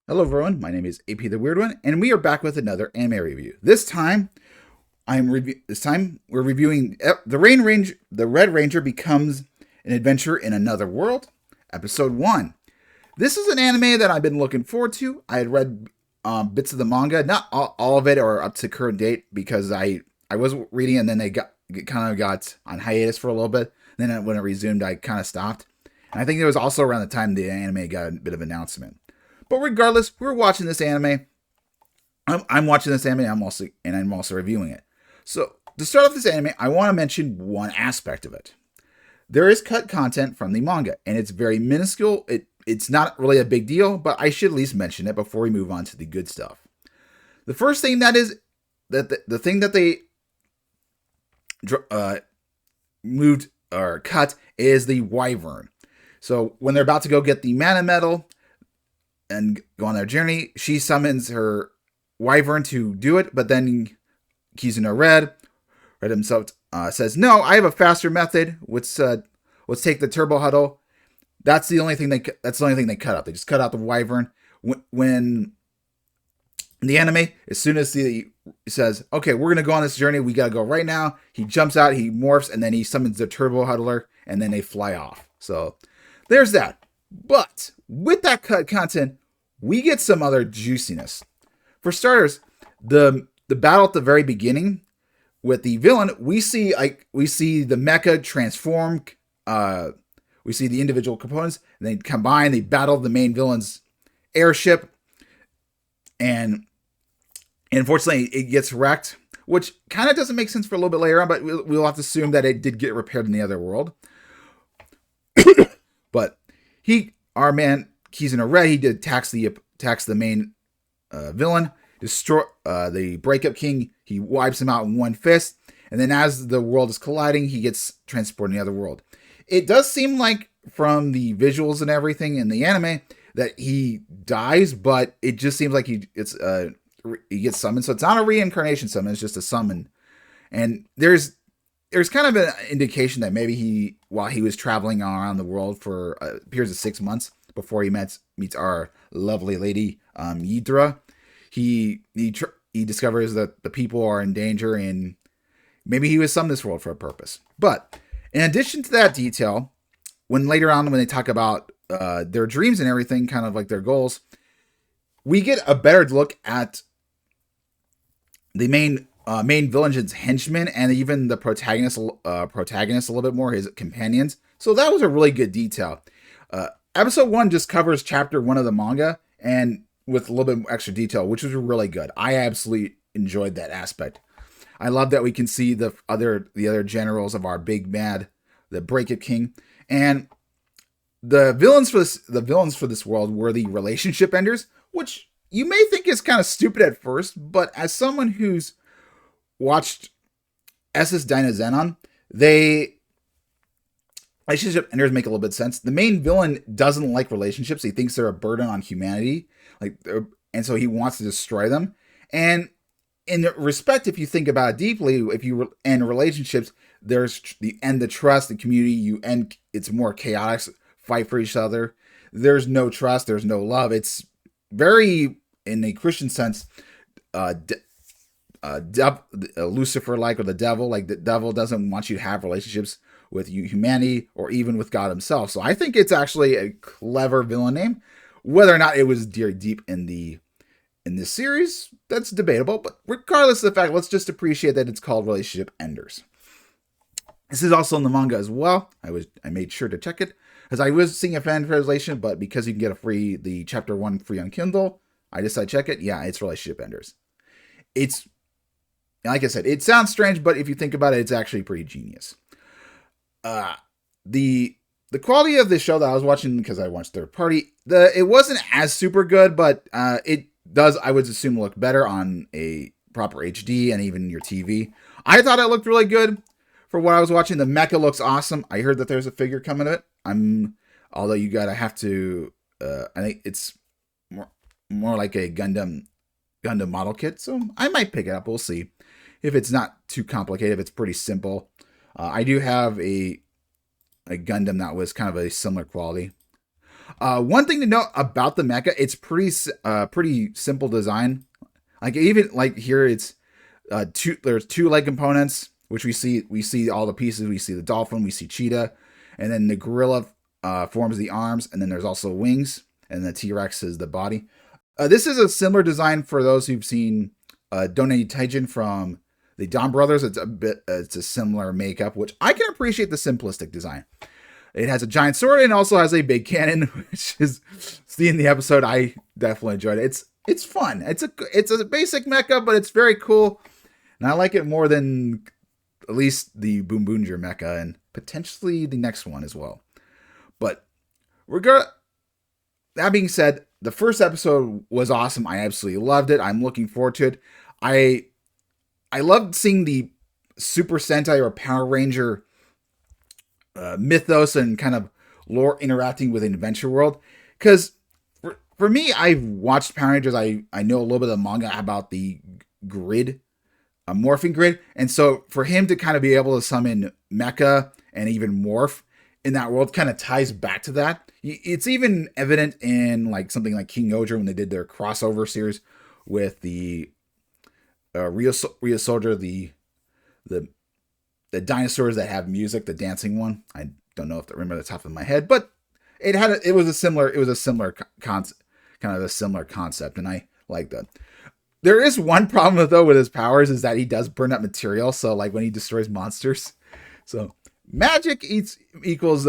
Hello everyone, my name is AP the Weird One, and we are back with another anime review. This time we're reviewing the Red Ranger becomes an adventure in another world, episode 1. This is an anime that I've been looking forward to. I had read bits of the manga, not all of it or up to current date, because I was reading and then they got on hiatus for a little bit. Then when it resumed, I kind of stopped. And I think it was also around the time the anime got a bit of announcement. But regardless, we're watching this anime. I'm watching this anime. I'm also reviewing it. So to start off this anime, I want to mention one aspect of it. There is cut content from the manga, and it's very minuscule. It's not really a big deal, but I should at least mention it before we move on to the good stuff. The first thing the thing that they moved or cut is the Wyvern. So when they're about to go get the mana medal and go on their journey, she summons her Wyvern to do it, but then Kizuna Red himself says, "No, I have a faster method. Let's take the Turbo Huddle." That's the only thing they cut out. They just cut out the Wyvern. When in the anime, as soon as he says, "Okay, we're gonna go on this journey. We gotta go right now," he jumps out, he morphs, and then he summons the Turbo Huddler, and then they fly off. So there's that. But with that cut content, we get some other juiciness. For starters, the battle at the very beginning with the villain, we see the mecha transform. We see the individual components, and they combine. They battle the main villain's airship, and unfortunately, it gets wrecked, which kind of doesn't make sense for a little bit later on. But we'll have to assume that it did get repaired in the other world. But our man Kizuna Red, he attacks the main villain, destroy the Breakup King. He wipes him out in one fist, and then as the world is colliding, he gets transported in the other world. It does seem like from the visuals and everything in the anime that he dies, but it just seems like he gets summoned. So it's not a reincarnation summon; it's just a summon. And there's kind of an indication that maybe while he was traveling around the world for a period of 6 months before he meets our lovely lady Ydra, he discovers that the people are in danger, and maybe he was summoned this world for a purpose. But in addition to that detail, when later on when they talk about their dreams and everything, kind of like their goals, we get a better look at the main villain's henchmen and even the protagonist a little bit more, his companions. So that was a really good detail. Episode 1 just covers chapter 1 of the manga, and with a little bit extra detail, which was really good. I absolutely enjoyed that aspect. I love that we can see the other generals of our big mad, the Breakup King, and the villains for this world were the relationship enders, which you may think is kind of stupid at first, but as someone who's watched SS Dynazenon, relationship enders make a little bit of sense. The main villain doesn't like relationships. He thinks they're a burden on humanity, and so he wants to destroy them. And in respect, if you think about it deeply, if you end relationships, there's the trust, the community. You end, it's more chaotic, fight for each other. There's no trust. There's no love. It's very, in a Christian sense, Lucifer-like, or the devil. Like the devil doesn't want you to have relationships with humanity or even with God himself. So I think it's actually a clever villain name. Whether or not it was deep in this series, that's debatable. But regardless of the fact, let's just appreciate that it's called Relationship Enders. This is also in the manga as well. I made sure to check it, as I was seeing a fan translation, but because you can get the chapter 1 free on Kindle, I decided to check it. Yeah, it's Relationship Enders. It's, like I said, it sounds strange, but if you think about it, it's actually pretty genius. The quality of the show that I was watching, because I watched third party, it wasn't as super good, but it does, I would assume, look better on a proper HD and even your TV. I thought it looked really good for what I was watching. The mecha looks awesome. I heard that there's a figure coming of it. Although you gotta have to, I think it's more like a Gundam model kit, so I might pick it up. We'll see if it's not too complicated. If it's pretty simple. I do have a Gundam that was kind of a similar quality. One thing to note about the mecha, it's pretty simple design. Like even like here, it's there's two leg components, which we see all the pieces. We see the dolphin, we see cheetah, and then the gorilla forms the arms, and then there's also wings, and the T-Rex is the body. This is a similar design for those who've seen Donei Taijin from the Don Brothers. It's a similar makeup, which I can appreciate the simplistic design. It has a giant sword and also has a big cannon, which is seeing the episode. I definitely enjoyed it. It's fun. It's a basic mecha, but it's very cool, and I like it more than at least the Boom Boomger mecha and potentially the next one as well. But that being said, the first episode was awesome. I absolutely loved it. I'm looking forward to it. I loved seeing the Super Sentai or Power Ranger mythos and kind of lore interacting with an adventure world. Because for me, I've watched Power Rangers. I know a little bit of the manga about the grid, a morphing grid. And so for him to kind of be able to summon Mecha and even morph in that world kind of ties back to that. It's even evident in like something like King Oger when they did their crossover series with the Rio Soldier, the dinosaurs that have music, the dancing one. I don't know if I remember the top of my head, but it was a similar concept, kind of a similar concept, and I like that. There is one problem though with his powers is that he does burn up material. So like when he destroys monsters, so magic equals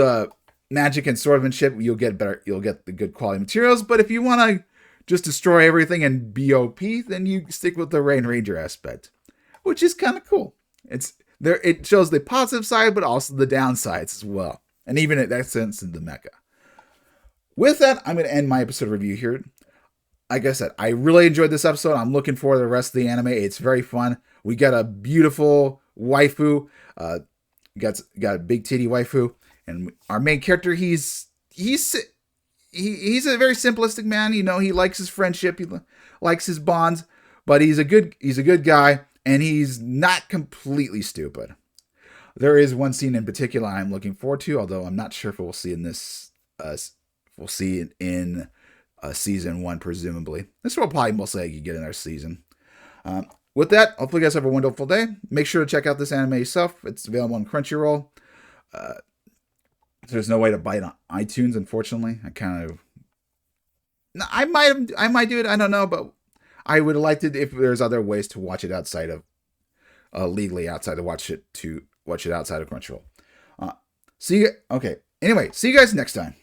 magic and swordsmanship. You'll get the good quality materials. But if you want to just destroy everything and be OP, then you stick with the Rain Ranger aspect, which is kind of cool. It's there. It shows the positive side, but also the downsides as well, and even in that sense in the mecha. With that, I'm going to end my episode review here. Like I said, I really enjoyed this episode. I'm looking forward to the rest of the anime. It's very fun. We got a beautiful waifu. Got a big titty waifu, and our main character. He's a very simplistic man. You know, he likes his friendship. He likes his bonds, but he's a good guy, and he's not completely stupid. There is one scene in particular I'm looking forward to, although I'm not sure if we'll see in this. We'll see it in season 1, presumably. This will probably most likely get in our season. With that, hopefully you guys have a wonderful day. Make sure to check out this anime yourself. It's available on Crunchyroll. There's no way to buy it on iTunes, unfortunately. I might do it. I don't know, but I would like to if there's other ways to watch it outside of legally outside to watch it outside of Crunchyroll. Anyway, see you guys next time.